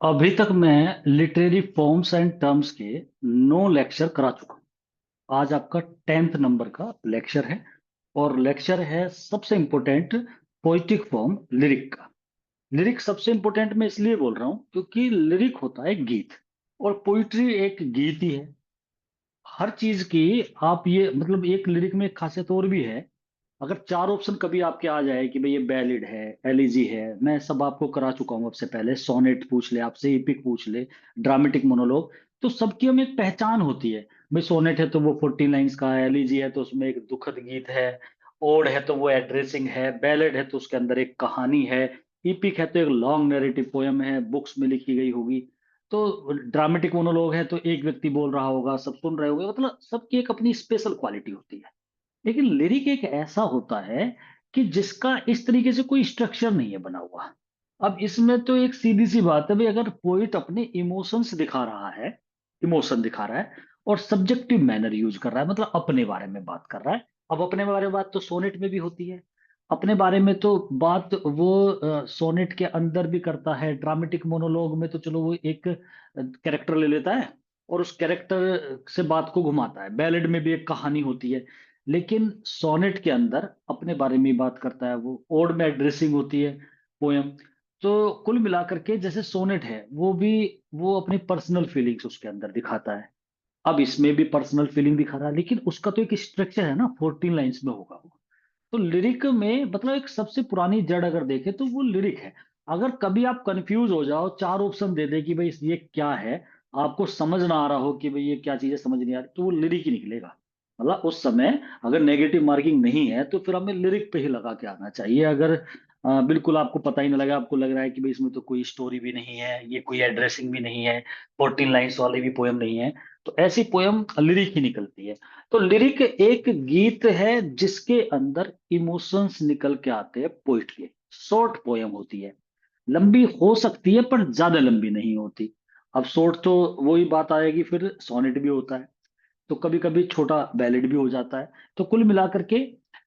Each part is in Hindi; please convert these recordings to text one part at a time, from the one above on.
अभी तक मैं लिटरेरी फॉर्म्स एंड टर्म्स के 9 लेक्चर करा चुका हूँ। आज आपका 10th नंबर का लेक्चर है। और लेक्चर है सबसे इम्पोर्टेंट, पोइटिक फॉर्म लिरिक का। लिरिक सबसे इम्पोर्टेंट मैं इसलिए बोल रहा हूँ क्योंकि लिरिक होता है गीत, और पोइट्री एक गीत ही है। हर चीज की आप ये मतलब एक लिरिक में एक खासियत और भी है। अगर 4 ऑप्शन कभी आपके आ जाए कि भाई ये बैलिड है, एलिजी है, मैं सब आपको करा चुका हूँ आपसे पहले। सोनेट पूछ ले आपसे, एपिक पूछ ले, ड्रामेटिक मोनोलॉग, तो सबकी हमें एक पहचान होती है। भाई सोनेट है तो वो 14 लाइन्स का है, एलिजी है तो उसमें एक दुखद गीत है, ओड है तो वो एड्रेसिंग है, बैलेड है तो उसके अंदर एक कहानी है, इपिक है तो एक लॉन्ग नैरेटिव पोयम है, बुक्स में लिखी गई होगी। तो ड्रामेटिक मोनोलॉग है तो एक व्यक्ति बोल रहा होगा, सब सुन रहे होंगे, मतलब सबकी एक अपनी स्पेशल क्वालिटी होती है। लेकिन लिरिक एक ऐसा होता है कि जिसका इस तरीके से कोई स्ट्रक्चर नहीं है बना हुआ। अब इसमें तो एक सीधी सी बात है भाई, अगर पोइट अपने इमोशंस दिखा रहा है, इमोशन दिखा रहा है और सब्जेक्टिव मैनर यूज कर रहा है, मतलब अपने बारे में बात कर रहा है। अब अपने बारे में बात तो सोनेट में भी होती है। अपने बारे में तो बात वो सोनेट के अंदर भी करता है, ड्रामेटिक मोनोलॉग में तो चलो वो एक कैरेक्टर ले लेता है और उस कैरेक्टर से बात को घुमाता है, बैलेड में भी एक कहानी होती है। लेकिन सोनेट के अंदर अपने बारे में ही बात करता है, वो ओड में एड्रेसिंग होती है पोयम। तो कुल मिलाकर के जैसे सोनेट है वो भी, वो अपनी पर्सनल फीलिंग्स उसके अंदर दिखाता है। अब इसमें भी पर्सनल फीलिंग दिखा रहा है, लेकिन उसका तो एक स्ट्रक्चर है ना, 14 लाइन्स में होगा वो। तो लिरिक में मतलब एक सबसे पुरानी जड़ अगर देखें तो वो लिरिक है। अगर कभी आप कंफ्यूज हो जाओ, 4 ऑप्शन दे दे कि भाई ये क्या है, आपको समझ ना आ रहा हो कि भाई ये क्या चीज है, समझ नहीं आ रही, तो वो लिरिक ही निकलेगा। मतलब उस समय अगर नेगेटिव मार्किंग नहीं है तो फिर हमें लिरिक पे ही लगा के आना चाहिए। अगर बिल्कुल आपको पता ही ना लगा, आपको लग रहा है कि भाई इसमें तो कोई स्टोरी भी नहीं है, ये कोई एड्रेसिंग भी नहीं है, 14 लाइन्स वाली भी पोयम नहीं है, तो ऐसी पोयम लिरिक ही निकलती है। तो लिरिक एक गीत है जिसके अंदर इमोशंस निकल के आते हैं पोइट के। शॉर्ट पोयम होती है, लंबी हो सकती है पर ज्यादा लंबी नहीं होती। अब शॉर्ट तो वही बात आएगी, फिर सोनेट भी होता है तो कभी कभी छोटा बैलेड भी हो जाता है। तो कुल मिलाकर के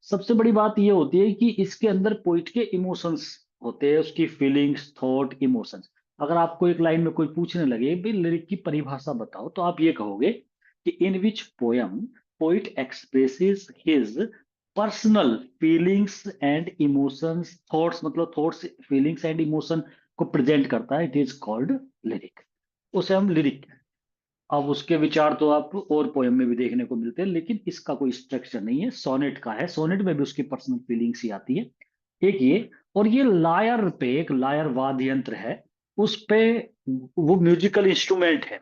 सबसे बड़ी बात यह होती है कि इसके अंदर पोइट के इमोशंस होते हैं, उसकी फीलिंग्स, थॉट, इमोशंस। अगर आपको एक लाइन में कोई पूछने लगे भाई लिरिक की परिभाषा बताओ, तो आप ये कहोगे कि in which poem poet expresses his personal feelings and emotions, thoughts, मतलब थॉट्स, फीलिंग्स एंड इमोशन को प्रेजेंट करता है, इट इज कॉल्ड लिरिक। उसे हम लिरिक। अब उसके विचार तो आपको और पोयम में भी देखने को मिलते हैं, लेकिन इसका कोई स्ट्रक्चर नहीं है, सोनेट का है। सोनेट में भी उसकी पर्सनल फीलिंग्स ही आती है। एक ये, और ये लायर पे एक लायर वाद्य यंत्र है, उस पे वो म्यूजिकल इंस्ट्रूमेंट है,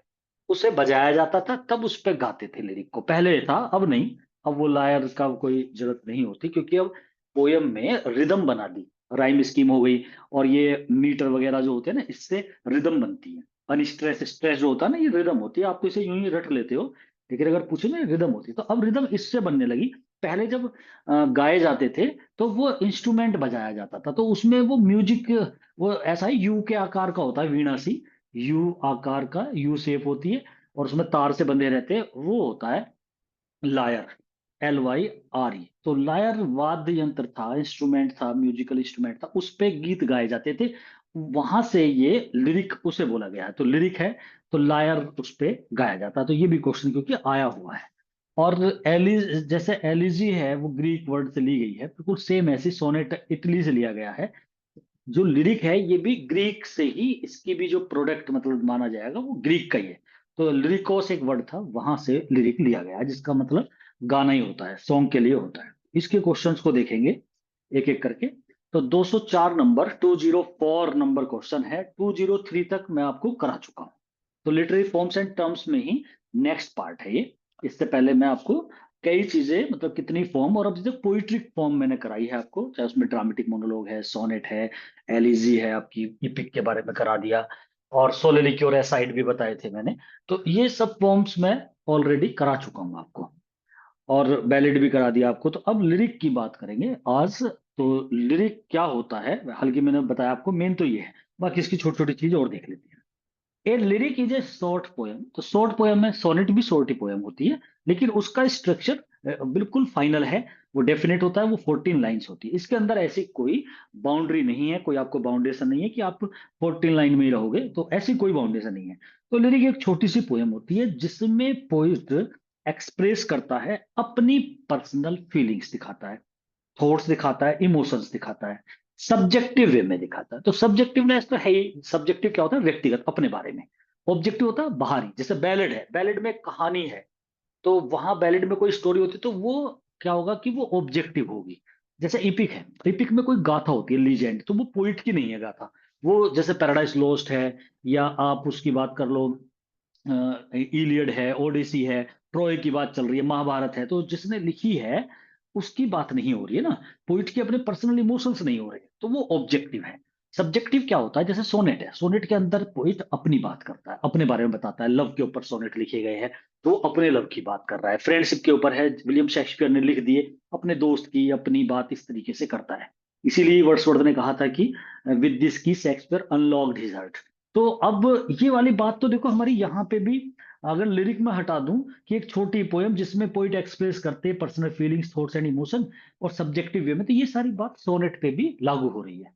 उसे बजाया जाता था, तब उस पे गाते थे लिरिक को, पहले था अब नहीं। अब वो लायर का कोई जरूरत नहीं होती क्योंकि अब पोयम में रिदम बना दी, राइम स्कीम हो गई, और ये मीटर वगैरह जो होते हैं ना, इससे रिदम बनती है। अनस्ट्रेस स्ट्रेस जो होता है ना, ये रिदम होती है। आप तो इसे यूं ही रट लेते हो, लेकिन अगर पूछो ना, रिदम होती है। तो अब रिदम इससे बनने लगी। पहले जब गाए जाते थे तो वो इंस्ट्रूमेंट बजाया जाता था, तो उसमें वो म्यूजिक, वो ऐसा ही यू के आकार का होता है, वीणा सी, यू आकार का, यू शेप होती है, और उसमें तार से बंधे रहते हैं, वो होता है लायर, LYRE। तो लायर वाद्य यंत्र था, इंस्ट्रूमेंट था, म्यूजिकल इंस्ट्रूमेंट था, उस पे गीत गाए जाते थे। वहां से ये लिरिक उसे बोला गया है, तो लिरिक है तो लायर उस पे गाया जाता है। तो ये भी क्वेश्चन क्योंकि आया हुआ है। और एली, जैसे एलिजी है वो ग्रीक वर्ड से ली गई है, बिल्कुल सेम ऐसी सोनेट इटली से लिया गया है। जो लिरिक है ये भी ग्रीक से ही, इसकी भी जो प्रोडक्ट मतलब माना जाएगा वो ग्रीक का ही है। तो लिरिकोस एक वर्ड था, वहां से लिरिक लिया गया है, जिसका मतलब गाना ही होता है, सॉन्ग के लिए होता है। इसके क्वेश्चंस को देखेंगे एक एक करके। तो 204 नंबर, 204 नंबर क्वेश्चन है, 203 तक मैं आपको करा चुका हूँ। तो लिटरेरी फॉर्म्स एंड टर्म्स में ही नेक्स्ट पार्ट है ये। इससे पहले मैं आपको कई चीजें, मतलब कितनी फॉर्म, और अब जैसे पोइट्रिक फॉर्म मैंने कराई है आपको, चाहे उसमें ड्रामेटिक मोनोलॉग है, सोनेट है, एलिजी है, आपकी इपिक के बारे में करा दिया, और सोलेलिक और एसाइड भी बताए थे मैंने। तो ये सब फॉर्म्स मैं ऑलरेडी करा चुका हूँ आपको, और बैलेड भी करा दिया आपको। तो अब लिरिक की बात करेंगे आज। तो लिरिक क्या होता है, हल्की मैंने बताया आपको, मेन तो ये है, बाकी इसकी छोटी छोटी चीजें और देख लेते हैं। A lyric is a short poem. तो शॉर्ट पोयम में सोनेट भी शॉर्ट ही पोयम होती है, लेकिन उसका स्ट्रक्चर बिल्कुल फाइनल है, वो डेफिनेट होता है, वो 14 लाइंस होती है। इसके अंदर ऐसी कोई बाउंड्री नहीं है, कोई आपको बाउंडेशन नहीं है कि आप 14 लाइन में ही रहोगे, तो ऐसी कोई बाउंडेशन नहीं है। तो लिरिक एक छोटी सी पोयम होती है जिसमें पोइट एक्सप्रेस करता है अपनी पर्सनल फीलिंग्स, दिखाता है थॉट्स, दिखाता है इमोशंस, दिखाता है सब्जेक्टिव वे में दिखाता है। तो सब्जेक्टिवनेस तो है ही, सब्जेक्टिव क्या होता है, व्यक्तिगत अपने बारे में। ऑब्जेक्टिव होता है बाहरी, जैसे बैलेड है, बैलेड में कहानी है, तो वहां बैलेड में कोई स्टोरी होती है तो वो क्या होगा कि वो ऑब्जेक्टिव होगी। जैसे इपिक है, इपिक में कोई गाथा होती है, लीजेंड, तो वो पोइट की नहीं है गाथा। वो जैसे पैराडाइज लॉस्ट है, या आप उसकी बात कर लो, इलियड है, ओडिसी है, ट्रॉय की बात चल रही है, महाभारत है, तो जिसने लिखी है उसकी बात नहीं हो रही है ना, पोइट के अपने पर्सनल इमोशंस नहीं हो रहे, तो वो ऑब्जेक्टिव है। सब्जेक्टिव क्या होता है, जैसे सोनेट है, सोनेट के अंदर पोइट अपनी बात करता है, अपने बारे में बताता है, लव के ऊपर सोनेट लिखे गए हैं, तो वो अपने लव की बात कर रहा है। फ्रेंडशिप के ऊपर है, विलियम शेक्सपियर ने लिख दिए, अपने दोस्त की अपनी बात इस तरीके से करता है। इसीलिए वर्ड्सवर्थ ने कहा था कि विद दिस की शेक्सपियर अनलॉक्ड हिज हार्ट। तो अब ये वाली बात तो देखो हमारी यहाँ पे भी, अगर लिरिक में हटा दूं कि एक छोटी पोएम जिसमें पोइट एक्सप्रेस करते हैं personal feelings, thoughts and emotion, और सब्जेक्टिव वे में, तो ये सारी बात सोनेट पे भी लागू हो रही है।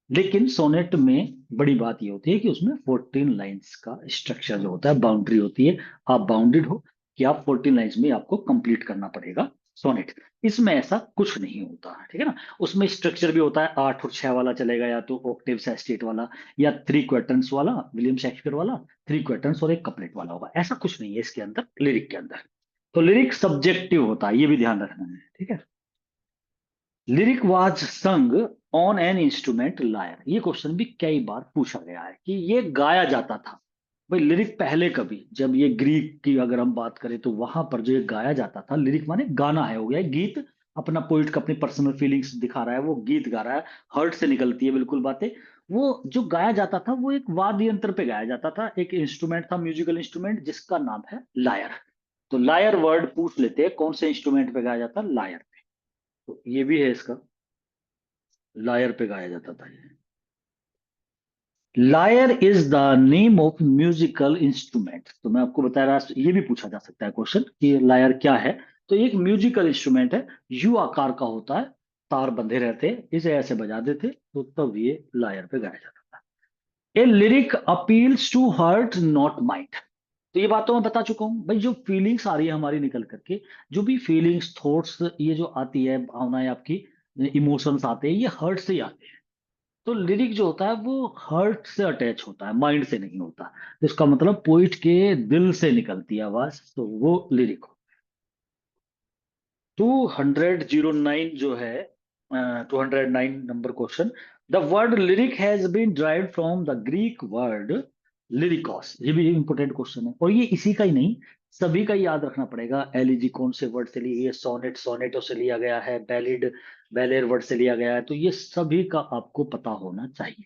लेकिन सोनेट में बड़ी बात ये होती है कि उसमें 14 लाइंस का स्ट्रक्चर जो होता है, बाउंड्री होती है, आप बाउंडेड हो कि आप 14 लाइंस में आपको कंप्लीट करना पड़ेगा सोनेट। इसमें ऐसा कुछ नहीं होता, ठीक है ना। उसमें स्ट्रक्चर भी होता है, 8 और 6 वाला चलेगा, या तो ऑक्टेव सेस्टेट वाला, या 3 क्वार्टन्स वाला, विलियम शेक्सपियर वाला, 3 क्वार्टन्स और एक कपलेट वाला होगा। ऐसा कुछ नहीं है इसके अंदर, लिरिक के अंदर। तो लिरिक सब्जेक्टिव होता है, ये भी ध्यान रखना है, ठीक है। लिरिक वाज संग ऑन एन इंस्ट्रूमेंट लायर, ये क्वेश्चन भी कई बार पूछा गया है कि ये गाया जाता था। भाई लिरिक पहले कभी, जब ये ग्रीक की अगर हम बात करें तो वहां पर जो ये गाया जाता था, लिरिक माने गाना है, हो गया गीत, अपना पोइट का अपनी पर्सनल फीलिंग्स दिखा रहा है, वो गीत गा रहा है, हर्ट से निकलती है बिल्कुल बातें। वो जो गाया जाता था वो एक वाद्य यंत्र पे गाया जाता था, एक इंस्ट्रूमेंट था, म्यूजिकल इंस्ट्रूमेंट, जिसका नाम है लायर। तो लायर वर्ड पूछ लेते हैं, कौन से इंस्ट्रूमेंट पे गाया जाता है, लायर पे। तो ये भी है इसका, लायर पे गाया जाता था ये। Lyre is the name of musical instrument, तो मैं आपको बता रहा, ये भी पूछा जा सकता है क्वेश्चन कि लायर क्या है। तो एक म्यूजिकल इंस्ट्रूमेंट है, यू आकार का होता है, तार बंधे रहते हैं, इसे ऐसे बजा देते तो तब ये लायर पे गाया जाता था। A lyric appeals to heart not mind, तो ये बात तो मैं बता चुका हूं भाई, जो फीलिंग्स आ रही है हमारी निकल करके, जो भी फीलिंग्स थॉट्स ये जो आती है, भावनाएं आपकी, इमोशंस आते हैं, ये हर्ट से ही आते हैं। तो लिरिक जो होता है वो हर्ट से अटैच होता है, माइंड से नहीं होता। तो इसका मतलब पोइट के दिल से निकलती है आवाज, तो वो लिरिक हो। 209 जो है, 209 number question. The word lyric has been derived from the Greek word lyrikos, ये भी इंपॉर्टेंट क्वेश्चन है, और ये इसी का ही नहीं, सभी का ही याद रखना पड़ेगा। एलिजी कौन से वर्ड से ली है, सोनेट सोनेटो से लिया गया है, बैलिड बैलेर वर्ड से लिया गया है, तो ये सभी का आपको पता होना चाहिए।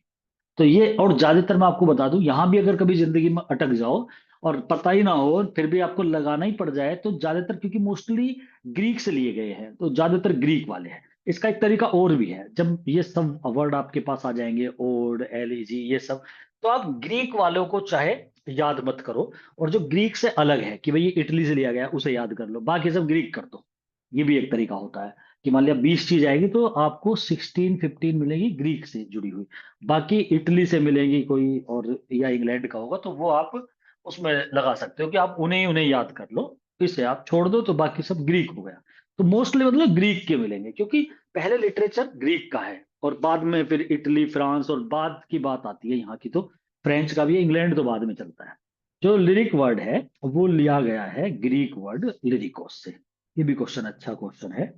तो ये, और ज्यादातर मैं आपको बता दूं, यहां भी अगर कभी जिंदगी में अटक जाओ और पता ही ना हो, फिर भी आपको लगाना ही पड़ जाए, तो ज्यादातर क्योंकि मोस्टली ग्रीक से लिए गए हैं, तो ज्यादातर ग्रीक वाले हैं। इसका एक तरीका और भी है, जब ये सब वर्ड आपके पास आ जाएंगे, ओड एलिजी ये सब, तो आप ग्रीक वालों को चाहे याद मत करो, और जो ग्रीक से अलग है कि भाई ये इटली से लिया गया है, उसे याद कर लो, बाकी सब ग्रीक कर दो। ये भी एक तरीका होता है कि मान लिया 20 चीज आएगी तो आपको 16 15 मिलेगी ग्रीक से जुड़ी हुई, बाकी इटली से मिलेंगी कोई, और या इंग्लैंड का होगा, तो वो आप उसमें लगा सकते हो कि आप उन्हें उन्हें याद कर लो, इसे आप छोड़ दो तो बाकी सब ग्रीक हो गया। तो मोस्टली मतलब ग्रीक के मिलेंगे, क्योंकि पहले लिटरेचर ग्रीक का है, और बाद में फिर इटली फ्रांस, और बाद की बात आती है यहाँ की तो फ्रेंच का भी है, इंग्लैंड तो बाद में चलता है। जो लिरिक वर्ड है वो लिया गया है ग्रीक वर्ड लिरिकोस से। ये भी क्वेश्चन अच्छा क्वेश्चन है।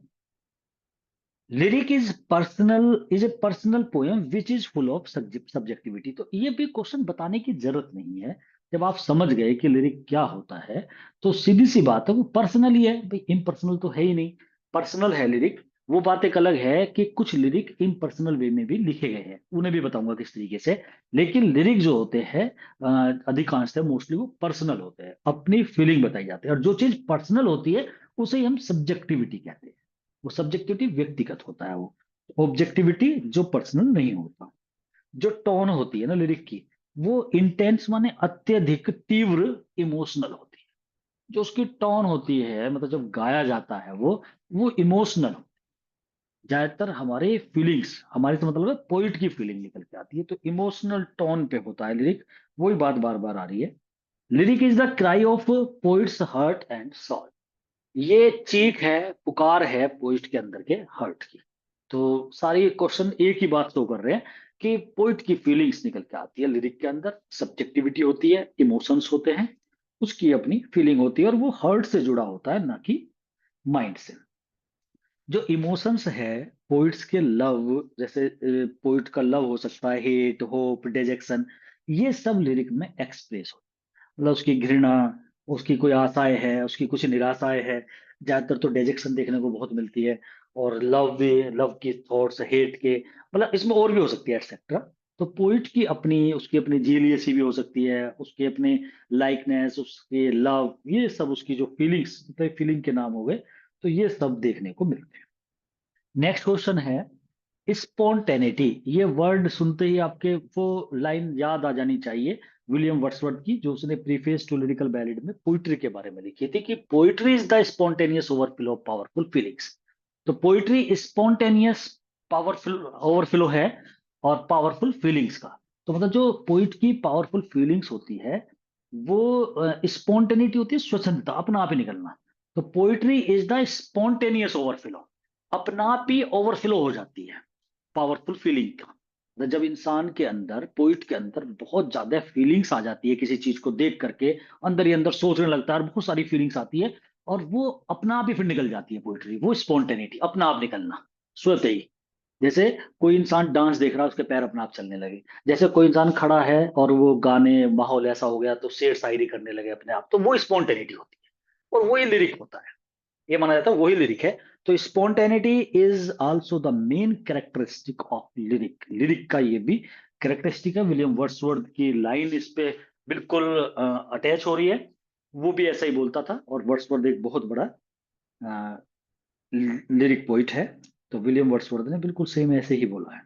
Lyric is A personal poem which is full of subjectivity, तो ये भी क्वेश्चन बताने की जरूरत नहीं है। जब आप समझ गए कि लिरिक क्या होता है, तो सीधी सी बात है, वो पर्सनल ही है भाई, इम्पर्सनल तो है ही नहीं, पर्सनल है लिरिक। वो बात एक अलग है कि कुछ लिरिक इम्पर्सनल वे में भी लिखे गए हैं, उन्हें भी बताऊंगा किस तरीके से। लेकिन लिरिक जो होते हैं अधिकांश मोस्टली वो पर्सनल होते हैं, अपनी फीलिंग बताई जाती है, और जो चीज पर्सनल होती है उसे ही हम सब्जेक्टिविटी कहते हैं। वो सब्जेक्टिविटी व्यक्तिगत होता है, वो ऑब्जेक्टिविटी जो पर्सनल नहीं होता। जो टोन होती है ना लिरिक की, वो इंटेंस माने अत्यधिक तीव्र इमोशनल होती है। जो उसकी टोन होती है, मतलब जब गाया जाता है वो इमोशनल, ज्यादातर हमारे फीलिंग्स, हमारे से मतलब है पोइट की फीलिंग निकल के आती है, तो इमोशनल टोन पे होता है लिरिक। वही बात बार बार आ रही है। Lyric is the cry of poet's heart and soul. ये चीख है, पुकार है पोइट के अंदर के हर्ट की। तो सारी क्वेश्चन एक ही बात शो कर रहे हैं कि पोइट की फीलिंग्स निकल के आती है लिरिक के अंदर, सब्जेक्टिविटी होती है, इमोशंस होते हैं, उसकी अपनी फीलिंग होती है, और वो हर्ट से जुड़ा होता है, ना कि माइंड से। जो इमोशंस है पोइट्स के, लव, जैसे पोइट का लव हो सकता है, हेट, होप, डिजेक्शन, ये सब लिरिक में एक्सप्रेस हो, मतलब उसकी घृणा, उसकी कोई आशाएं है, उसकी कुछ निराशाएं है। ज्यादातर तो डिजेक्शन देखने को बहुत मिलती है, और लव भी, लव की थॉट्स, हेट के, मतलब इसमें और भी हो सकती है एक्सेट्रा। तो पोइट की अपनी, उसकी अपनी जीलियसी भी हो सकती है, उसके अपने लाइकनेस, उसके लव, ये सब उसकी जो फीलिंग्स, मतलब फीलिंग के नाम हो गए, तो ये सब देखने को मिलते हैं। नेक्स्ट क्वेश्चन है स्पॉन्टेनिटी। ये वर्ड सुनते ही आपके वो लाइन याद आ जानी चाहिए विलियम वर्ड्सवर्थ की, जो उसने प्रीफेस टू लिरिकल बैलेड में पोइट्री के बारे में लिखी थी, कि poetry is the spontaneous overflow of powerful feelings. तो पोइट्री स्पॉन्टेनियस पावरफुल ओवरफ्लो है, और पावरफुल फीलिंग्स का, तो मतलब जो पोइट की पावरफुल फीलिंग्स होती है, वो स्पॉन्टेनिटी होती है, स्वच्छंदता, अपना आप ही निकलना। तो poetry is the spontaneous overflow, अपना आप ही ओवरफ्लो हो जाती है पावरफुल फीलिंग का। मतलब जब इंसान के अंदर, पोइट के अंदर बहुत ज्यादा फीलिंग्स आ जाती है किसी चीज को देख करके, अंदर ही अंदर सोचने लगता है, और बहुत सारी फीलिंग्स आती है, और वो अपना आप ही फिर निकल जाती है पोइट्री, वो स्पॉन्टेनिटी, अपना आप निकलना, स्वतः ही। जैसे कोई इंसान डांस देख रहा है, उसके पैर अपने आप चलने लगे। जैसे कोई इंसान खड़ा है और वो गाने, माहौल ऐसा हो गया तो शेर शायरी करने लगे अपने आप, तो वो स्पॉन्टेनिटी होती है, और वही लिरिक होता है, ये माना जाता है वही लिरिक है। तो spontaneity is also the main characteristic of lyric. Lyric का ये भी कैरेक्टरिस्टिक है। विलियम वर्ड्सवर्थ की लाइन इस पे बिल्कुल अटैच हो रही है। वो भी ऐसा ही बोलता था, और वर्ड्सवर्थ एक बहुत बड़ा लिरिक पोइट है, तो विलियम वर्ड्सवर्थ ने बिल्कुल सेम ऐसे ही बोला है।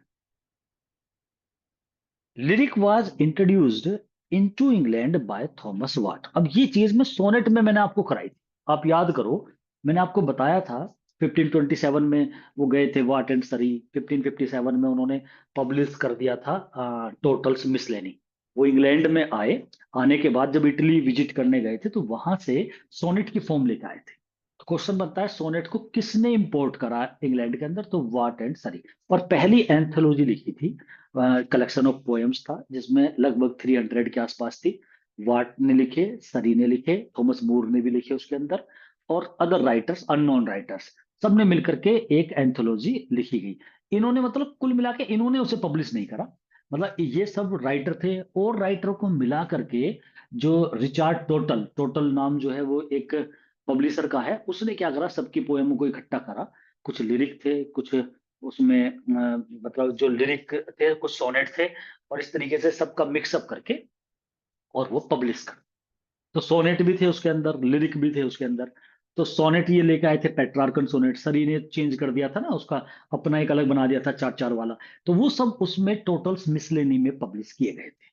Lyric was introduced into England by Thomas Wyatt. अब ये चीज मैं सोनेट में मैंने आपको कराई थी, आप याद करो, मैंने आपको बताया था 1527 में वो गए थे वाट एंड सरी। 1557 में उन्होंने पब्लिश कर दिया था टोटल्स मिसलेनी। वो इंग्लैंड में आए, आने के बाद जब इटली विजिट करने गए थे, तो वहां से सोनेट की फॉर्म लेकर आए थे। तो क्वेश्चन बनता है, सोनेट को किसने इंपोर्ट करा इंग्लैंड के अंदर? तो वाट एंड सरी। और पहली एंथोलॉजी लिखी थी, कलेक्शन ऑफ पोएम्स था, जिसमें लगभग 300 के आसपास थी। वाट ने लिखे, सरी ने लिखे, थॉमस मूर ने भी लिखे उसके अंदर, और अदर राइटर्स, अननोन राइटर्स, सबने मिलकर के एक एंथोलॉजी लिखी गई। इन्होंने, मतलब कुल मिला के इन्होंने उसे पब्लिश नहीं करा, मतलब ये सब राइटर थे, और राइटरों को मिला करके जो रिचार्ड टोटल, टोटल नाम जो है वो एक पब्लिशर का है, उसने क्या करा, सबकी पोएमों को इकट्ठा करा। कुछ लिरिक थे, कुछ उसमें मतलब जो लिरिक थे, कुछ सोनेट थे, और इस तरीके से सबका मिक्सअप करके और वो पब्लिश कर। तो सोनेट भी थे उसके अंदर, लिरिक भी थे उसके अंदर। तो सोनेट ये लेके आए थे पेट्रार्कन सोनेट, सरी ने चेंज कर दिया था ना उसका, अपना एक अलग बना दिया था चार चार वाला। तो वो सब उसमें टोटल्स मिसलेनी में पब्लिश किए गए थे।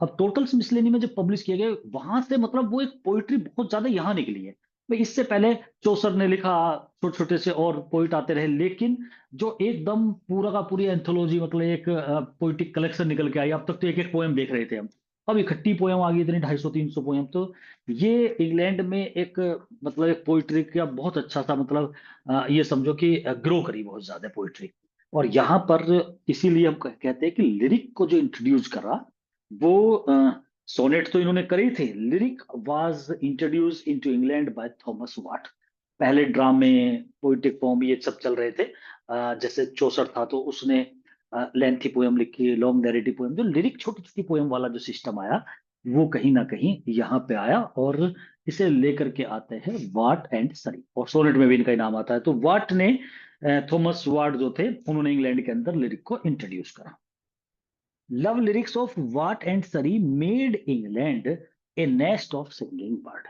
अब टोटल्स मिसलेनी में जब पब्लिश किए गए, वहां से मतलब वो एक पोइट्री बहुत ज्यादा यहाँ निकली है। भाई इससे पहले चौसर ने लिखा, छोटे छोटे से और पोइट आते रहे, लेकिन जो एकदम पूरा का पूरी एंथोलॉजी, मतलब एक पोइटिक कलेक्शन निकल के आई। अब तक तो एक एक पोएम देख रहे थे हम, अब इकट्ठी पोएम आ गई इतनी, 250-300 पोएम। तो ये इंग्लैंड में एक मतलब एक पोइट्री का बहुत अच्छा सा, मतलब ये समझो कि ग्रो करी बहुत ज्यादा पोइट्री। और यहाँ पर इसीलिए हम कहते हैं कि लिरिक को जो इंट्रोड्यूस करा, वो सोनेट तो इन्होंने करी थी, lyric was introduce into England by Thomas Wyatt. पहले ड्रामे, पोइटिक पोम, ये सब चल रहे थे। जैसे चौसर था तो उसने लेंथी पोएम लिखी, लॉन्ग नैरेटिव पोएम। जो लिरिक छोटी छोटी पोएम वाला जो सिस्टम आया, वो कहीं ना कहीं यहाँ पे आया, और इसे लेकर के आते हैं वाट एंड सरी, और सोनेट में भी इनका ही नाम आता है। तो वाट ने, थॉमस वाट जो थे, उन्होंने इंग्लैंड के अंदर लिरिक को इंट्रोड्यूस करा। Love lyrics of Wyatt and Surrey made England a nest of singing bird.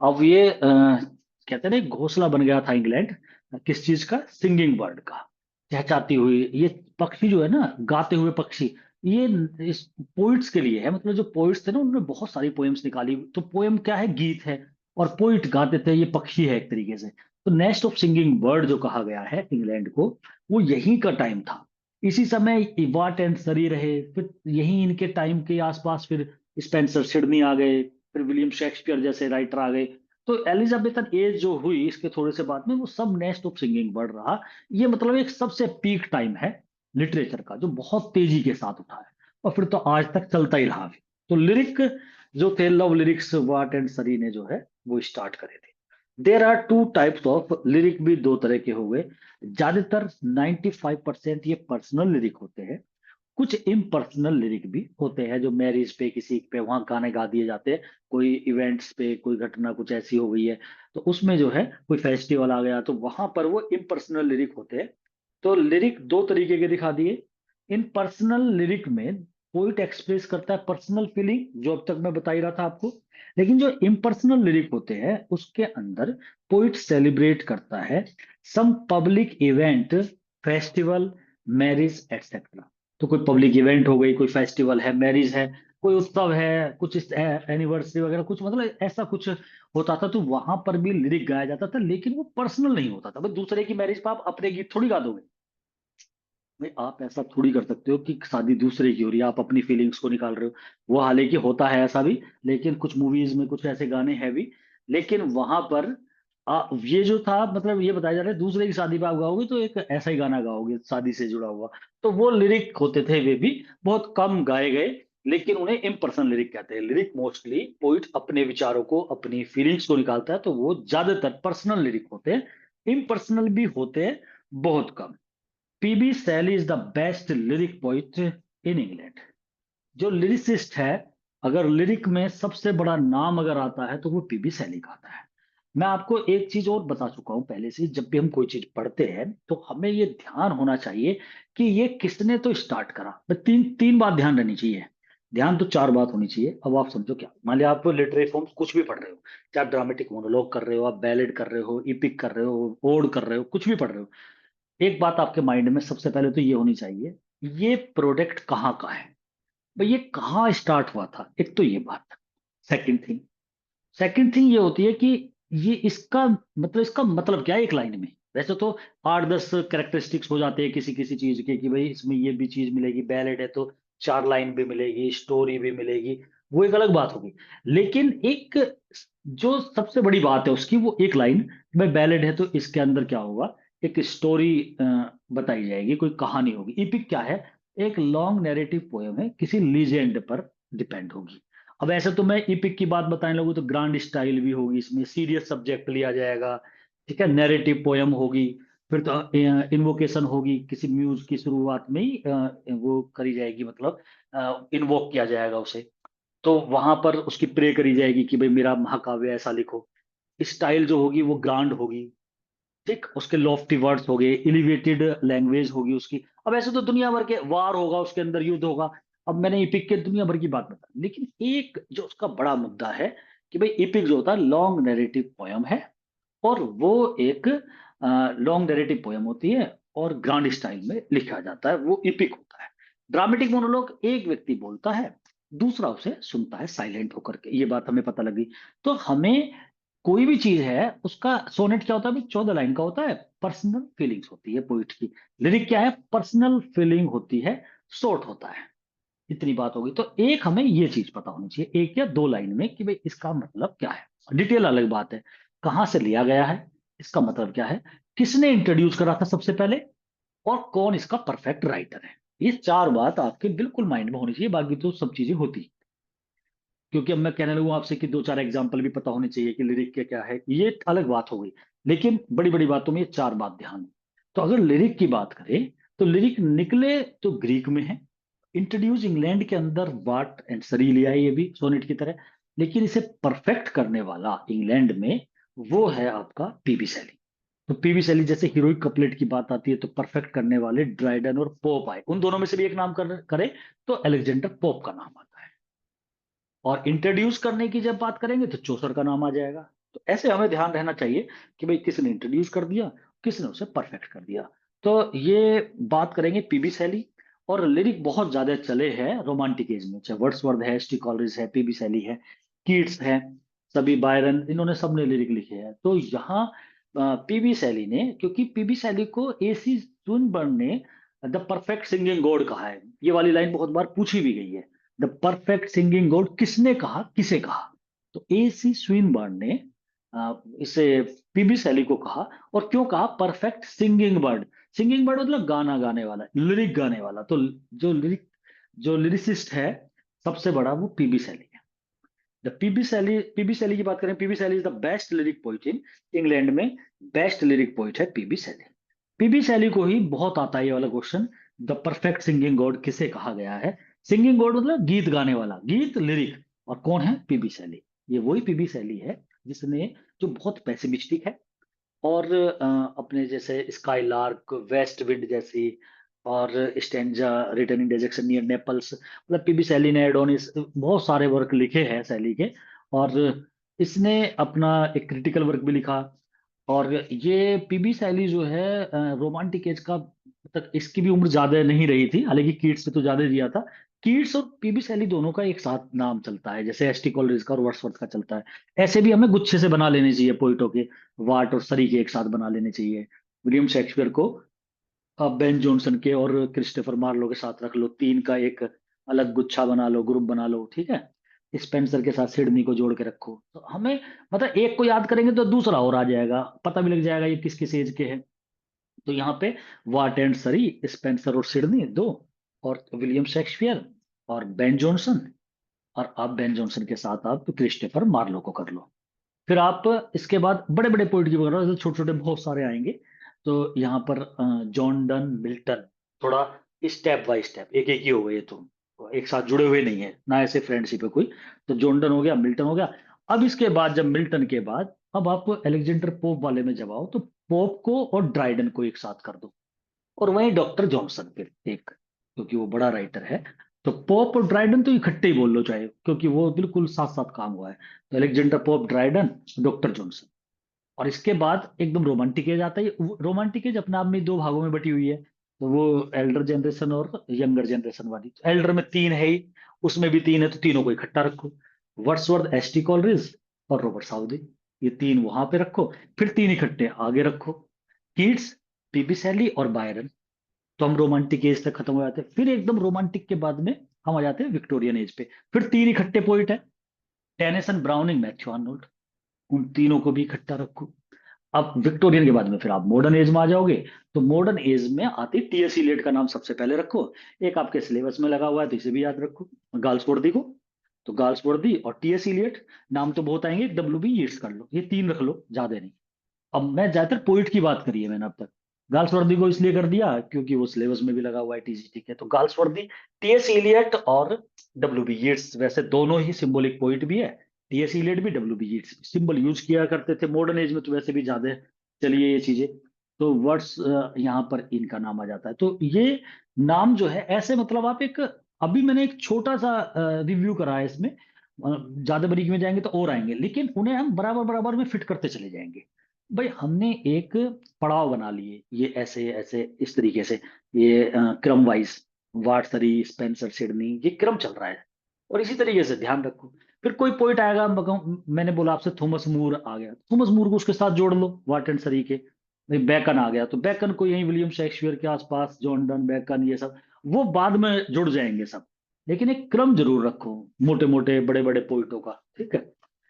अब ये कहते हैं ना, एक घोंसला बन गया था इंग्लैंड, किस चीज का? सिंगिंग बर्ड का, चहचहाती हुई। ये पक्षी जो है ना, गाते हुए पक्षी, ये इस पोइट्स के लिए है। मतलब जो पोइट्स थे ना, उन्होंने बहुत सारी पोएम्स निकाली। तो पोएम क्या है? गीत है। और पोइट गाते थे ये पक्षी है एक तरीके से। तो नेस्ट ऑफ सिंगिंग बर्ड जो कहा गया है इंग्लैंड को, वो यहीं का टाइम था। इसी समय वाट एंड सरी रहे, फिर यहीं इनके टाइम के आसपास फिर स्पेंसर सिडनी आ गए, फिर विलियम शेक्सपियर जैसे राइटर आ गए। तो एलिजाबेथन एज जो हुई इसके थोड़े से बाद में, वो सब नेस्ट ऑफ सिंगिंग बर्ड रहा। ये मतलब एक सबसे पीक टाइम है लिटरेचर का, जो बहुत तेजी के साथ उठा है और फिर तो आज तक चलता ही रहा। तो लिरिक जो थे, लव लिरिक्स वाट एंड सरी ने जो है वो स्टार्ट करे थे। There are two types of lyric, भी दो तरह के हुए। ज्यादातर 95% ये पर्सनल लिरिक होते हैं। कुछ इम्पर्सनल लिरिक भी होते हैं, जो मैरिज पे किसी पे वहां गाने गा दिए जाते हैं। कोई इवेंट्स पे कोई घटना कुछ ऐसी हो गई है, तो उसमें जो है कोई फेस्टिवल आ गया, तो वहां पर वो इम्पर्सनल लिरिक होते हैं। तो लिरिक दो तरीके के दिखा दिए। इन पर्सनल लिरिक में पोइट एक्सप्रेस करता है पर्सनल फीलिंग, जो अब तक मैं बता ही रहा था आपको। लेकिन जो इम्पर्सनल लिरिक होते हैं उसके अंदर पोइट सेलिब्रेट करता है some public event, festival, marriage etcetera. तो कोई पब्लिक इवेंट हो गई, कोई फेस्टिवल है, मैरिज है, कोई उत्सव है, कुछ एनिवर्सरी वगैरह कुछ, मतलब ऐसा कुछ होता था, तो वहां पर भी लिरिक गाया जाता था। लेकिन वो पर्सनल नहीं होता था, भाई दूसरे की मैरिज पर आप अपने गीत थोड़ी गा दोगे। भाई आप ऐसा थोड़ी कर सकते हो कि शादी दूसरे की हो रही है, आप अपनी फीलिंग्स को निकाल रहे हो। वो हालांकि होता है ऐसा भी, लेकिन कुछ मूवीज में कुछ ऐसे गाने हैं भी। लेकिन वहां पर ये जो था, मतलब ये बताया जा रहा है दूसरे की शादी पे आप गाओगे तो एक ऐसा ही गाना गाओगे शादी से जुड़ा हुआ। तो वो लिरिक होते थे, वे भी बहुत कम गाए गए। लेकिन उन्हें इम्पर्सनल लिरिक कहते हैं। लिरिक मोस्टली पोइट अपने विचारों को, अपनी फीलिंग्स को निकालता है, तो वो ज्यादातर पर्सनल लिरिक होते हैं। इम्पर्सनल भी होते हैं, बहुत कम। PB Shelley is the best lyric poet in England. जो लिरिसिस्ट है, अगर लिरिक में सबसे बड़ा नाम अगर आता है तो वो पीबी शैली का आता है। मैं आपको एक चीज और बता चुका हूं पहले से, जब भी हम कोई चीज पढ़ते हैं तो हमें ये ध्यान होना चाहिए कि ये किसने तो स्टार्ट करा। तीन तीन बात ध्यान रहनी चाहिए। ध्यान तो चार बात होनी चाहिए। अब आप समझो, क्या मान लिया आप लिटरेरी फॉर्म्स कुछ भी पढ़ रहे हो, चाहे आप ड्रामेटिक मोनोलॉग कर रहे हो, आप बैलेड कर रहे हो, इपिक कर रहे हो, ओड कर रहे हो, कुछ भी पढ़ रहे हो, एक बात आपके माइंड में सबसे पहले तो ये होनी चाहिए, ये प्रोडक्ट कहाँ का है, भाई ये कहाँ स्टार्ट हुआ था। एक तो ये बात। सेकंड थिंग, ये होती है कि ये इसका मतलब क्या है एक लाइन में। वैसे तो 8-10 कैरेक्टरिस्टिक्स हो जाते हैं किसी किसी चीज के, कि भाई इसमें ये भी चीज मिलेगी, बैलेड है तो 4 लाइन भी मिलेगी, स्टोरी भी मिलेगी, वो एक अलग बात होगी। लेकिन एक जो सबसे बड़ी बात है उसकी, वो एक लाइन, भाई बैलेड है तो इसके अंदर क्या होगा, एक स्टोरी बताई जाएगी, कोई कहानी होगी। इपिक क्या है, एक लॉन्ग नैरेटिव पोयम है, किसी लीजेंड पर डिपेंड होगी। अब ऐसे तो मैं इपिक की बात बताने लगूँ तो ग्रांड स्टाइल भी होगी, इसमें सीरियस सब्जेक्ट लिया जाएगा, ठीक है, नैरेटिव पोयम होगी, फिर तो इन्वोकेशन होगी, किसी म्यूज की शुरुआत में ही वो करी जाएगी, मतलब इन्वोक किया जाएगा उसे। तो वहां पर उसकी प्रे करी जाएगी कि भाई मेरा महाकाव्य ऐसा लिखो। स्टाइल जो होगी वो ग्रांड होगी, ठीक, उसके लॉफ्टी वर्ड्स हो गए, एलिवेटेड लैंग्वेज होगी उसकी। अब ऐसे तो दुनिया भर के वार होगा, उसके अंदर युद्ध होगा। अब मैंने इपिक के दुनिया भर की बात बता, लेकिन एक जो उसका बड़ा मुद्दा है कि भाई इपिक जो होता है लॉन्ग नैरेटिव पोयम है, और वो एक लॉन्ग नैरेटिव पोयम होती है और ग्रांड स्टाइल में लिखा जाता है, वो इपिक होता है। ड्रामेटिक मोनोलॉग एक व्यक्ति बोलता है, दूसरा उसे सुनता है साइलेंट होकर के, ये बात हमें पता लगी। तो हमें कोई भी चीज है उसका सोनेट क्या होता है, 14 लाइन का होता है, पर्सनल फीलिंग्स होती है पोइट की। लिरिक क्या है, पर्सनल फीलिंग होती है, शॉर्ट होता है। इतनी बात होगी। तो एक हमें ये चीज पता होनी चाहिए, 1 या 2 लाइन में, कि भाई इसका मतलब क्या है। डिटेल अलग बात है, कहाँ से लिया गया है, इसका मतलब क्या है, किसने इंट्रोड्यूस करा था सबसे पहले, और कौन इसका परफेक्ट राइटर है। ये चार बात आपके बिल्कुल माइंड में होनी चाहिए, बाकी तो सब चीजें होती। क्योंकि अब मैं कहने लगूँ आपसे कि दो चार एग्जाम्पल भी पता होने चाहिए कि लिरिक के क्या है, ये अलग बात हो गई। लेकिन बड़ी बड़ी बातों में ये चार बात ध्यान है। तो अगर लिरिक की बात करें तो लिरिक निकले तो ग्रीक में है, इंट्रोड्यूस इंग्लैंड के अंदर वाट एंड सरी लिया है, ये भी सोनेट की तरह। लेकिन इसे परफेक्ट करने वाला इंग्लैंड में वो है आपका पीबी शैली। तो पीबी शैली जैसे हीरोइक कपलेट की बात आती है तो परफेक्ट करने वाले ड्राइडन और पोप आए, उन दोनों में से भी एक नाम करे तो अलेक्जेंडर पोप का नाम आता है। और इंट्रोड्यूस करने की जब बात करेंगे तो चौसर का नाम आ जाएगा। तो ऐसे हमें ध्यान रहना चाहिए कि भाई किसने इंट्रोड्यूस कर दिया, किसने उसे परफेक्ट कर दिया। तो ये बात करेंगे पीबी शैली। और लिरिक बहुत ज्यादा चले हैं रोमांटिक एज में, चाहे वर्ड्सवर्थ है, एस टी कॉलरिज है, पीबी शैली है, कीट्स है। सभी बायरन, इन्होंने सबने लिरिक लिखे हैं। तो यहाँ पीबी शैली ने, क्योंकि पीबी शैली को एसी स्विनबर्न ने द परफेक्ट सिंगिंग गॉड कहा है। ये वाली लाइन बहुत बार पूछी भी गई है, द परफेक्ट सिंगिंग गॉड किसने कहा, किसे कहा। तो एसी स्विनबर्न ने इसे पीबी शैली को कहा। और क्यों कहा perfect singing bird? Singing bird मतलब गाना गाने वाला, लिरिक गाने वाला। तो जो लिरिसिस्ट है सबसे बड़ा, वो पीबी शैली है। द पीबी शैली की बात करें, PB Shelley is the best lyric poet in England में। बेस्ट लिरिक पोइट है पीबी शैली। पीबी शैली को ही बहुत आता है ये वाला question, the perfect singing God किसे कहा गया है। सिंगिंग गॉड मतलब गीत गाने वाला, गीत लिरिक। और कौन है? PB Shelley. ये वही पीबी शैली है जिसने, जो बहुत पैसिमिस्टिक है, और अपने जैसे स्काई लार्क, वेस्ट विंड जैसी, और stanza, returning direction near Naples, मतलब पीबी शैली ने एडोनिस, बहुत सारे वर्क लिखे हैं शैली के। और इसने अपना एक क्रिटिकल वर्क भी लिखा। और ये पीबी शैली जो है रोमांटिक एज का, मतलब इसकी भी उम्र ज्यादा नहीं रही थी, हालांकि कीट्स से तो ज्यादा जिया था। कीट्स और पीबी शैली दोनों का एक साथ नाम चलता है, जैसे एसटी कॉलरिज का और वर्ड्सवर्थ का चलता है। ऐसे भी हमें गुच्छे से बना लेने चाहिए पोइटों के, वाट और सरी के एक साथ बना लेने चाहिए। विलियम शेक्सपियर को आप बेन जॉनसन के और क्रिस्टोफर मार्लो के साथ रख लो, तीन का एक अलग गुच्छा बना लो, ग्रुप बना लो, ठीक है। स्पेंसर के साथ सिडनी को जोड़ के रखो, तो हमें मतलब एक को याद करेंगे तो दूसरा और आ जाएगा, पता भी लग जाएगा ये किस किस एज के हैं। तो यहाँ पे वाट एंड सरी, स्पेंसर और सिडनी दो, और विलियम शेक्सपियर और बेन जॉनसन। और आप बेन जॉनसन के साथ आप क्रिस्टोफर मार्लो को कर लो। फिर आप इसके बाद बड़े बड़े पोइट की वगैरह, जैसे छोटे छोटे बहुत सारे आएंगे। तो यहाँ पर जॉन डन, मिल्टन, थोड़ा स्टेप बाय स्टेप, एक एक ही हो गए, तो एक साथ जुड़े हुए नहीं है ना, ऐसे फ्रेंडशिप है कोई। तो जॉन डन हो गया, मिल्टन हो गया। अब इसके बाद, जब मिल्टन के बाद अब आप अलेक्जेंडर पोप वाले में जब आओ, तो पोप को और ड्राइडन को एक साथ कर दो। और वहीं डॉक्टर जॉनसन फिर एक, क्योंकि वो बड़ा राइटर है। तो पोप और ड्राइडन तो इकट्ठे ही बोल लो चाहे, क्योंकि वो बिल्कुल साथ साथ काम हुआ है। तो Alexander pope, Dryden, doctor Johnson. और इसके बाद एकदम रोमांटिक एज आता है। रोमांटिक एज अपने आप में दो भागों में बटी हुई है। तो वो एल्डर जनरेशन और यंगर जनरेशन वाली। तो एल्डर में तीन है ही, उसमें भी तीन है, तो तीनों को इकट्ठा रखो। वर्ड्सवर्थ, एसटी कॉलरिज और रॉबर्ट साउदी, ये तीन वहां पे रखो। फिर तीन इकट्ठे आगे रखो, कीट्स, पीबी शैली और बायरन। तो हम रोमांटिक एज तक खत्म हो जाते हैं। फिर एकदम रोमांटिक के बाद में हम आ जाते हैं विक्टोरियन एज पे। फिर तीन इकट्ठे पोइट है, टेनिसन, ब्राउनिंग, मैथ्यू आर्नोल्ड। उन तीनों को भी इकट्ठा रखो। अब विक्टोरियन के बाद में फिर आप मॉडर्न एज में आ जाओगे। तो मॉडर्न एज में आती टीएस इलियट का नाम सबसे पहले रखो। एक आपके सिलेबस में लगा हुआ है तो इसे भी याद रखो, गाल्सवर्दी को। तो गाल्सवर्दी और टीएस इलियट, नाम तो बहुत आएंगे, डब्ल्यू बी यीट्स कर लो, ये तीन रख लो, ज्यादा नहीं। अब मैं ज्यादातर पोइट की बात करी है मैंने अब तक। गाल्सवर्दी को इसलिए कर दिया क्योंकि वो सिलेबस में भी लगा हुआ है टीजीटी के। तो गाल्सवर्दी, टीएस इलियट और डब्ल्यू बी येट्स, वैसे दोनों ही सिंबॉलिक पोइट भी है। टीएस इलियट भी, डब्ल्यू बी येट्स भी सिंबल यूज किया करते थे मॉडर्न एज में, तो वैसे भी ज्यादा चलिए ये चीजें। तो वर्ड्स यहाँ पर इनका नाम आ जाता है। तो ये नाम जो है ऐसे, मतलब आप एक, अभी मैंने एक छोटा सा रिव्यू करा है इसमें, ज्यादा बारीकी में जाएंगे तो और आएंगे, लेकिन उन्हें हम बराबर बराबर में फिट करते चले जाएंगे। भाई हमने एक पड़ाव बना लिए, ये ऐसे ऐसे इस तरीके से, ये क्रम वाइज, वाटसरी, स्पेंसर, सिडनी, ये क्रम चल रहा है। और इसी तरीके से ध्यान रखो। फिर कोई पॉइंट आएगा, मैंने बोला आपसे थॉमस मूर आ गया, थॉमस मूर को उसके साथ जोड़ लो, वाट एंड सरी के। भाई बैकन आ गया, तो बैकन को यही विलियम शेक्सपियर के आसपास, जॉन डन, बैकन, ये सब वो बाद में जुड़ जाएंगे सब। लेकिन एक क्रम जरूर रखो, मोटे मोटे बड़े बड़े पोइटों का, ठीक है।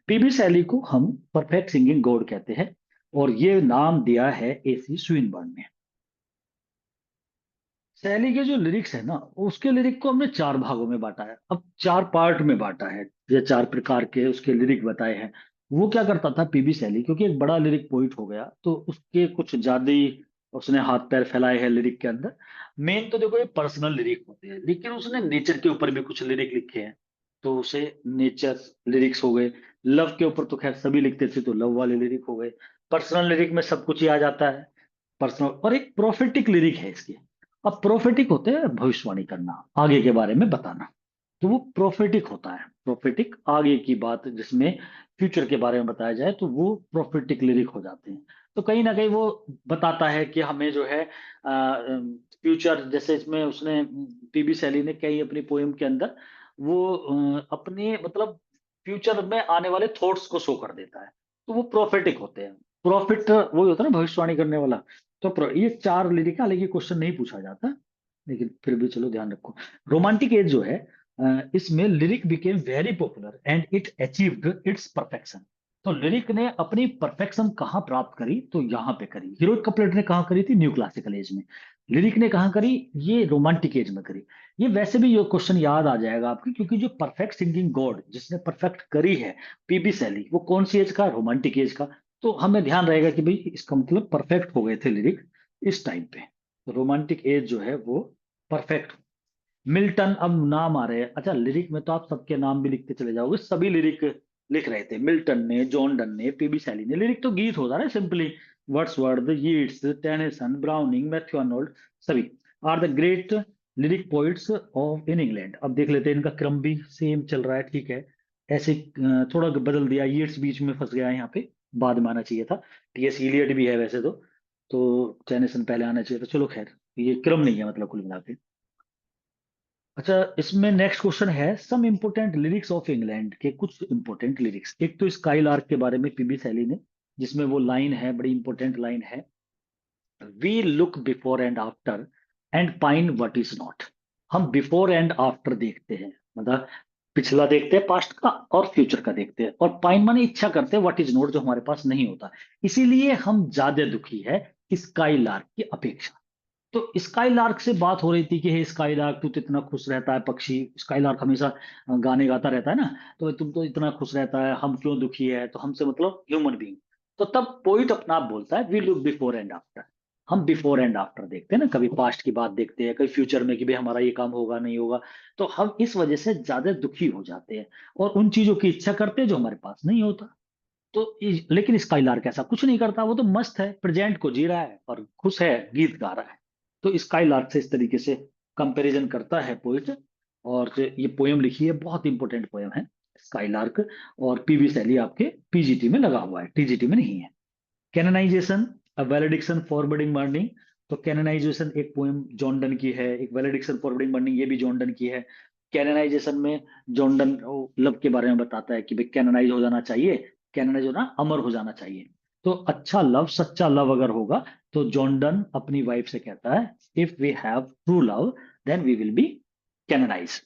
पीबी शैली को हम परफेक्ट सिंगिंग गॉड कहते हैं, और ये नाम दिया है एसी स्विनबर्न ने। शैली के जो लिरिक्स है ना, उसके लिरिक को हमने चार भागों में बांटा है, अब चार पार्ट में बांटा है। ये चार प्रकार के उसके लिरिक बताए हैं। वो क्या करता था पीबी शैली, क्योंकि एक बड़ा लिरिक पोइट हो गया, तो उसके कुछ ज्यादा ही उसने हाथ पैर फैलाए हैं लिरिक के अंदर। मेन तो देखो ये पर्सनल लिरिक होते हैं, लेकिन उसने नेचर के ऊपर भी कुछ लिरिक लिखे हैं, तो उसे नेचर लिरिक्स हो गए। लव के ऊपर तो खैर सभी लिखते थे, तो लव वाले लिरिक हो गए। पर्सनल लिरिक में सब कुछ ही आ जाता है, पर्सनल। और एक प्रोफेटिक लिरिक है इसके। अब प्रोफेटिक होते हैं भविष्यवाणी करना, आगे के बारे में बताना। तो वो प्रोफेटिक होता है, प्रोफेटिक आगे की बात जिसमें फ्यूचर के बारे में बताया जाए, तो वो प्रोफेटिक लिरिक हो जाते हैं। तो कहीं ना कहीं वो बताता है कि हमें जो है फ्यूचर, जैसे इसमें उसने, पीबी शैली ने कई अपनी पोएम के अंदर वो अपने मतलब फ्यूचर में आने वाले थॉट्स को शो कर देता है, तो वो प्रोफेटिक होते हैं। प्रॉफिट वो होता है ना, भविष्यवाणी करने वाला। तो ये चार लिरिक, हालांकि क्वेश्चन नहीं पूछा जाता, लेकिन फिर भी चलो ध्यान रखो। रोमांटिक एज जो है, इसमें lyric became very popular and it achieved it's perfection. तो लिरिक ने अपनी परफेक्शन कहाँ प्राप्त करी? तो यहाँ पे करी। हीरोइक कपलेट ने कहाँ करी थी? न्यू क्लासिकल एज में। लिरिक ने कहाँ करी? ये रोमांटिक एज में करी। ये वैसे भी ये क्वेश्चन याद आ जाएगा आपके, क्योंकि जो परफेक्ट सिंगिंग गॉड जिसने परफेक्ट करी है, पीबी शैली, वो कौन सी एज का? रोमांटिक एज का। तो हमें ध्यान रहेगा कि भाई इसका मतलब परफेक्ट हो गए थे लिरिक इस टाइम पे। तो रोमांटिक एज जो है वो परफेक्ट। मिल्टन, अब नाम आ रहे हैं। अच्छा, लिरिक में तो आप सबके नाम भी लिखते चले जाओगे, सभी लिरिक लिख रहे थे। मिल्टन ने, जॉन डन ने, पीबी शैली ने। लिरिक तो गीत होता है simply. Wordsworth, Yeats, Tennyson, Browning, Matthew Arnold, सभी are the great lyric poets of in England. अब देख लेते हैं, इनका क्रम भी सेम चल रहा है, ठीक है। ऐसे थोड़ा बदल दिया, यीट्स बीच में फंस गया है यहाँ पे, बाद में आना चाहिए था। टीएस इलियड भी है वैसे तो टेनिसन पहले आना चाहिए था। चलो खैर, ये क्रम नहीं है मतलब कुल मिला के। अच्छा, इसमें नेक्स्ट क्वेश्चन है, सम इंपोर्टेंट लिरिक्स ऑफ इंग्लैंड के कुछ इंपोर्टेंट लिरिक्स। एक तो स्काई लार्क के बारे में, पीबी शैली ने, जिसमें वो लाइन है, बड़ी इंपॉर्टेंट लाइन है, we look before and after and pine what is not. हम बिफोर एंड आफ्टर देखते हैं, मतलब पिछला देखते हैं पास्ट का, और फ्यूचर का देखते हैं, और पाइन माने इच्छा करते हैं व्हाट इज नॉट, जो हमारे पास नहीं होता। इसीलिए हम ज्यादा दुखी है स्काई लार्क की अपेक्षा। तो स्काई लार्क से बात हो रही थी कि हे स्काई लार्क, तू तो इतना खुश रहता है पक्षी। स्काई लार्क हमेशा गाने गाता रहता है ना, तो तुम तो इतना खुश रहता है, हम क्यों दुखी है? तो हमसे मतलब ह्यूमन बीइंग। तो तब पोइट अपना आप बोलता है, we look before and after. हम बिफोर एंड आफ्टर देखते हैं ना, कभी पास्ट की बात देखते हैं, कभी फ्यूचर में कि भाई हमारा ये काम होगा नहीं होगा। तो हम इस वजह से ज्यादा दुखी हो जाते हैं, और उन चीजों की इच्छा करते हैं जो हमारे पास नहीं होता। तो लेकिन स्काई लार्क ऐसा कुछ नहीं करता, वो तो मस्त है, प्रेजेंट को जी रहा है और खुश है, गीत गा रहा है। तो स्काई लार्क से इस तरीके से कंपैरिजन करता है पोइट। और जो ये पोयम लिखी है, बहुत इंपॉर्टेंट पोयम है स्काई लार्क। और पीबी शैली आपके पीजीटी में लगा हुआ है, टीजीटी में नहीं है। कैननाइजेशन, अ वैलेडिक्शन फॉरवर्डिंग मर्निंग। तो कैननाइजेशन एक पोएम जॉन डन की है, एक वैलेडिक्शन फॉरवर्डिंग मर्निंग ये भी जॉन डन की है। कैननाइजेशन में जॉन डन लव के बारे में बताता है कि भाई कैननाइज हो जाना चाहिए, कैननाइज होना, अमर हो जाना चाहिए। तो अच्छा लव, सच्चा लव अगर होगा, तो जॉन डन अपनी वाइफ से कहता है, if we have true love then we will be canonize.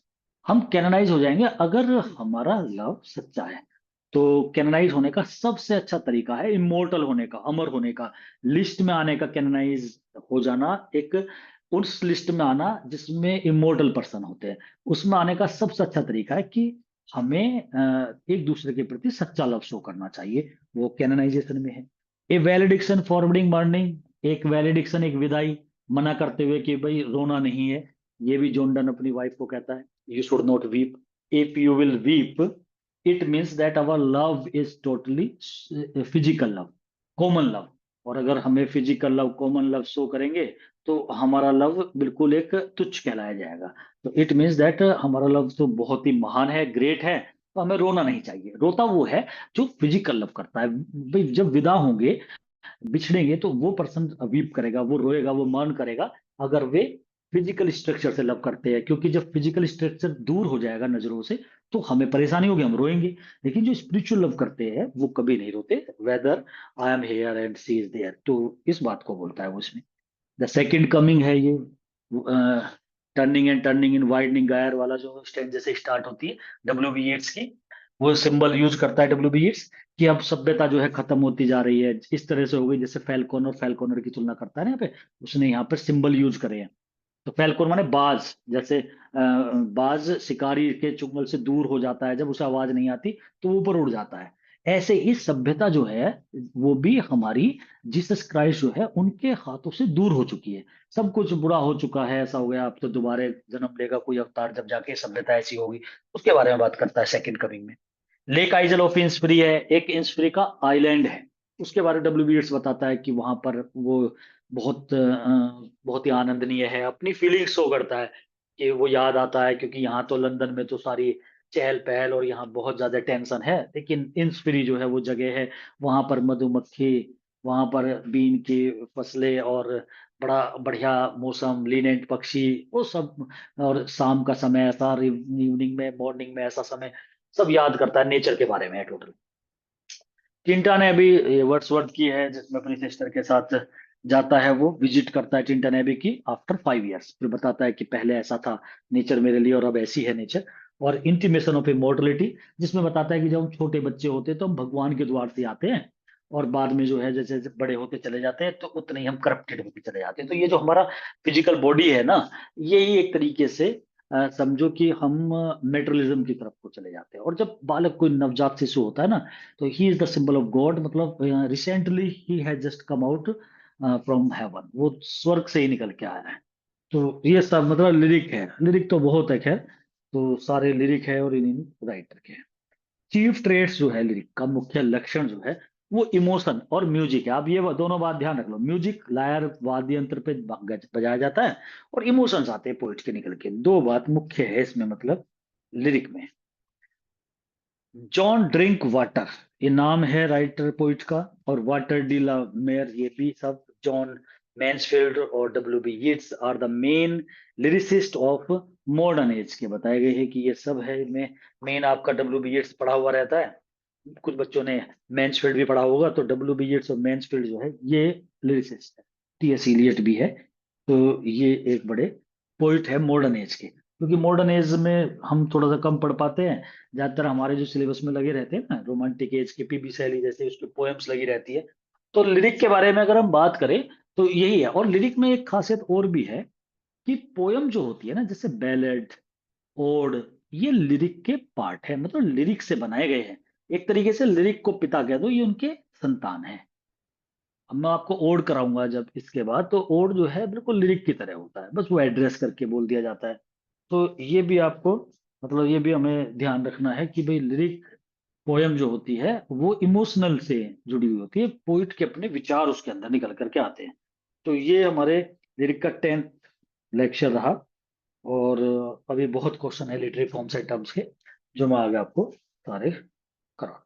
हम कैननाइज हो जाएंगे अगर हमारा लव सच्चा है। तो कैननाइज होने का सबसे अच्छा तरीका है इमोर्टल होने का, अमर होने का, लिस्ट में आने का। कैननाइज हो जाना, एक उस लिस्ट में आना जिसमें इमोर्टल पर्सन होते हैं, उसमें आने का सबसे अच्छा तरीका है कि हमें एक दूसरे के प्रति सच्चा लव शो करना चाहिए। वो कैननाइजेशन में है। ए वैलिडिक्शन फॉरवर्डिंग मॉर्निंग, एक वैलिडिक्शन, एक विदाई, मना करते हुए कि भाई रोना नहीं है। ये भी जॉन डन अपनी वाइफ को कहता है, you should not weep, if you will weep it means that our love is totally physical love, common love. और अगर हमें physical love, common love show करेंगे, तो हमारा लव बिल्कुल एक तुच्छ कहलाया जाएगा। तो इट मीन्स दैट हमारा लव तो बहुत ही महान है, ग्रेट है। तो हमें रोना नहीं चाहिए। रोता वो है जो फिजिकल लव करता है। भाई जब विदा होंगे, बिछड़ेंगे, तो वो पर्सन वीप करेगा, वो रोएगा, वो मान करेगा, अगर वे फिजिकल स्ट्रक्चर से लव करते हैं। क्योंकि जब फिजिकल स्ट्रक्चर दूर हो जाएगा नजरों से, तो हमें परेशानी होगी, हम रोएंगे। लेकिन जो स्पिरिचुअल लव करते हैं वो कभी नहीं रोते, whether I am here and she is there. तो इस बात को बोलता है वो इसमें। द सेकंड कमिंग है ये, turning and turning in widening गायर वाला जो स्टेंज से स्टार्ट होती है, डब्ल्यू बी येट्स की। वो सिंबल यूज करता है डब्ल्यू बी येट्स, कि अब सभ्यता जो है खत्म होती जा रही है, इस तरह से हो गई। जैसे फैल्कोन और फैल्कोनर की तुलना करता है ना यहाँ पे, उसने यहाँ पर सिंबल यूज करे हैं। तो फैल्कोन माने बाज, जैसे बाज शिकारी के चुंगल से दूर हो जाता है, जब उसे आवाज नहीं आती तो वो ऊपर उड़ जाता है। ऐसे ही सभ्यता जो है, वो भी हमारी जीसस क्राइस्ट जो है उनके हाथों से दूर हो चुकी है। सब कुछ बुरा हो चुका है, ऐसा हो गया, अब तो दोबारा जन्म लेगा कोई अवतार, जब जाके सभ्यता ऐसी होगी। उसके बारे में बात करता है सेकंड कमिंग में। लेक आइजल ऑफ इंसफ्री है, एक इंसफ्री का आइलैंड है। उसके बारे में डब्ल्यू बी बताता है कि वहां पर वो बहुत ही आनंदनीय है, अपनी फीलिंग्स शो करता है कि वो याद आता है, क्योंकि यहाँ तो लंदन में तो सारी चहल पहल और यहाँ बहुत ज्यादा टेंशन है, लेकिन इंसफ्री जो है वो जगह है, वहां पर मधुमक्खी, वहां पर बीन की फसलें, और बड़ा बढ़िया मौसम, लीनेंट पक्षी, वो सब। और शाम का समय ऐसा, इवनिंग में, मॉर्निंग में ऐसा समय, सब याद करता है, नेचर के बारे में है टोटल। टिंटा ने अभी वर्ड्सवर्थ की है, जिसमें अपनी सिस्टर के साथ जाता है, वो विजिट करता है टिंटा ने भी की आफ्टर 5 इयर्स, फिर बताता है कि पहले ऐसा था नेचर मेरे लिए और अब ऐसी है नेचर। और इंटीमेशन ऑफ इमोर्टलिटी, जिसमें बताता है कि जब हम छोटे बच्चे होते हैं तो हम भगवान के द्वार से आते हैं, और बाद में जो है जैसे जैसे बड़े होते चले जाते हैं तो उतने ही हम करप्टेड होते चले जाते हैं। तो ये जो हमारा फिजिकल बॉडी है ना, यही एक तरीके से समझो कि हम मेटरलिज्म की तरफ को चले जाते हैं। और जब बालक, कोई नवजात शिशु होता है ना, तो he is the symbol of God, मतलब रिसेंटली ही has just come out from heaven, वो स्वर्ग से ही निकल के आया है। तो ये सब मतलब लिरिक है, लिरिक तो बहुत है खैर, तो सारे लिरिक है और इन्हीं राइटर के हैं। चीफ ट्रेट्स जो है लिरिक का मुख्य लक्षण जो है, वो इमोशन और म्यूजिक है। आप ये दोनों बात ध्यान रख लो, म्यूजिक लायर वाद्य यंत्र पे बजाया जाता है, और इमोशंस आते हैं पोइट के निकल के, दो बात मुख्य है इसमें मतलब लिरिक में। जॉन ड्रिंक वाटर, ये नाम है राइटर पोइट का, और वाटर डी ला मेयर, ये भी सब जॉन मैन्सफील्ड और W B Yeats are the main lyricist of modern age के बताए गए हैं कि ये सब है इनमें। मेन आपका डब्ल्यू बी येट्स पढ़ा हुआ रहता है, कुछ बच्चों ने मैन्सफील्ड भी पढ़ा होगा, तो डब्ल्यू बी येट्स और मैन्सफील्ड जो है ये लिरिसिस्ट है। टी एस इलियट भी है। तो ये एक बड़े पोइट है मॉडर्न एज के, क्योंकि मॉडर्न एज में हम थोड़ा सा कम पढ़ पाते हैं, ज्यादातर हमारे जो सिलेबस में लगे रहते हैं ना, रोमांटिक एज के पीबी शैली जैसे उसकी पोएम्स लगी रहती है। तो लिरिक के बारे में अगर हम बात करें तो यही है। और लिरिक में एक खासियत और भी है कि पोयम जो होती है ना, जैसे बैलेड, ओड, ये लिरिक के पार्ट है, मतलब लिरिक से बनाए गए हैं। एक तरीके से लिरिक को पिता कह दो, ये उनके संतान है। अब मैं आपको ओड कराऊंगा जब इसके बाद, तो ओड जो है बिल्कुल लिरिक की तरह होता है, बस वो एड्रेस करके बोल दिया जाता है। तो ये भी आपको, मतलब ये भी हमें ध्यान रखना है कि भाई लिरिक पोयम जो होती है वो इमोशनल से जुड़ी हुई होती है, पोइट के अपने विचार उसके अंदर निकल करके आते हैं। तो ये हमारे लिरिक का 10th लेक्चर रहा। और अभी बहुत क्वेश्चन है लिटरेरी फॉर्म्स एंड टर्म्स के, जो मैं आगे आपको सारे करा